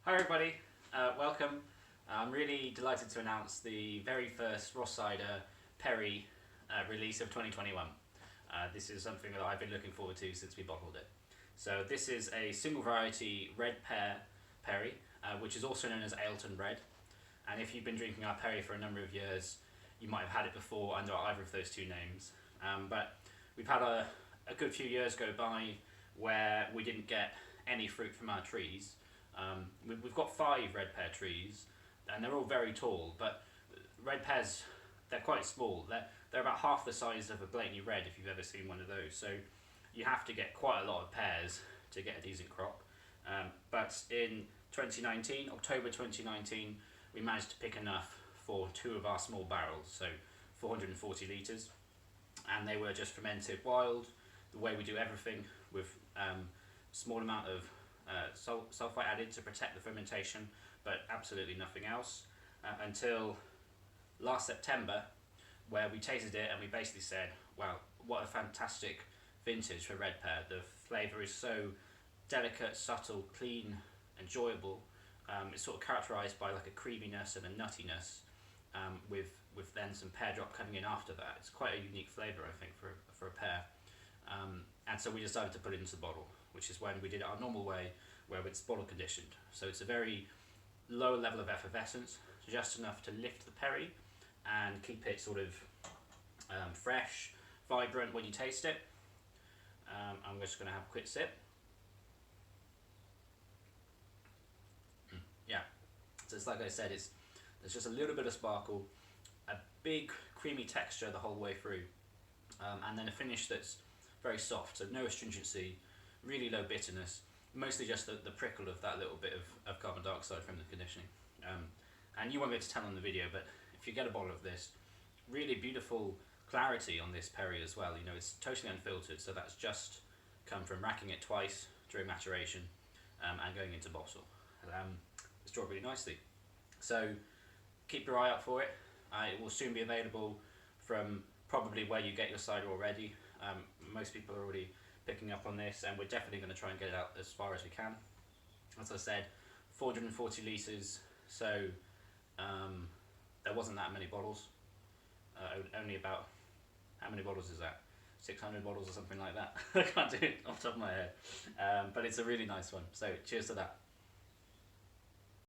Hi everybody, welcome. I'm really delighted to announce the very first Ross Cider Perry release of 2021. This is something that I've been looking forward to since we bottled it. So this is a single variety Red Pear Perry, which is also known as Ailton Red. And if you've been drinking our Perry for a number of years, you might have had it before under either of those two names. But we've had a good few years go by where we didn't get any fruit from our trees. We've got 5 red pear trees and they're all very tall, but red pears, they're quite small. They're about half the size of a blatantly red if you've ever seen one of those, so you have to get quite a lot of pears to get a decent crop. But in 2019, October 2019, we managed to pick enough for 2 of our small barrels, so 440 litres, and they were just fermented wild, the way we do everything, with small amount of sulfite added to protect the fermentation, but absolutely nothing else, until last September, where we tasted it and we basically said, wow, what a fantastic vintage for red pear. The flavour is so delicate, subtle, clean, enjoyable. It's sort of characterised by like a creaminess and a nuttiness, with then some pear drop coming in after that. It's quite a unique flavour, I think, for a pear. And so we decided to put it into the bottle, which is when we did it our normal way, where it's bottle conditioned. So it's a very low level of effervescence, just enough to lift the perry and keep it sort of fresh, vibrant when you taste it. I'm just going to have a quick sip. Yeah, so it's like I said, there's just a little bit of sparkle, a big creamy texture the whole way through, and then a finish that's very soft, so no astringency, really low bitterness, mostly just the prickle of that little bit of carbon dioxide from the conditioning. And you won't be able to tell on the video, but if you get a bottle of this, really beautiful clarity on this perry as well. You know, it's totally unfiltered, so that's just come from racking it twice during maturation and going into bottle. It's drawn really nicely. So keep your eye out for it. It will soon be available from probably where you get your cider already. Most people are already picking up on this, and we're definitely going to try and get it out as far as we can. As I said, 440 litres, so there wasn't that many bottles. Only about, how many bottles is that? 600 bottles or something like that. I can't do it off the top of my head. But it's a really nice one, so cheers to that.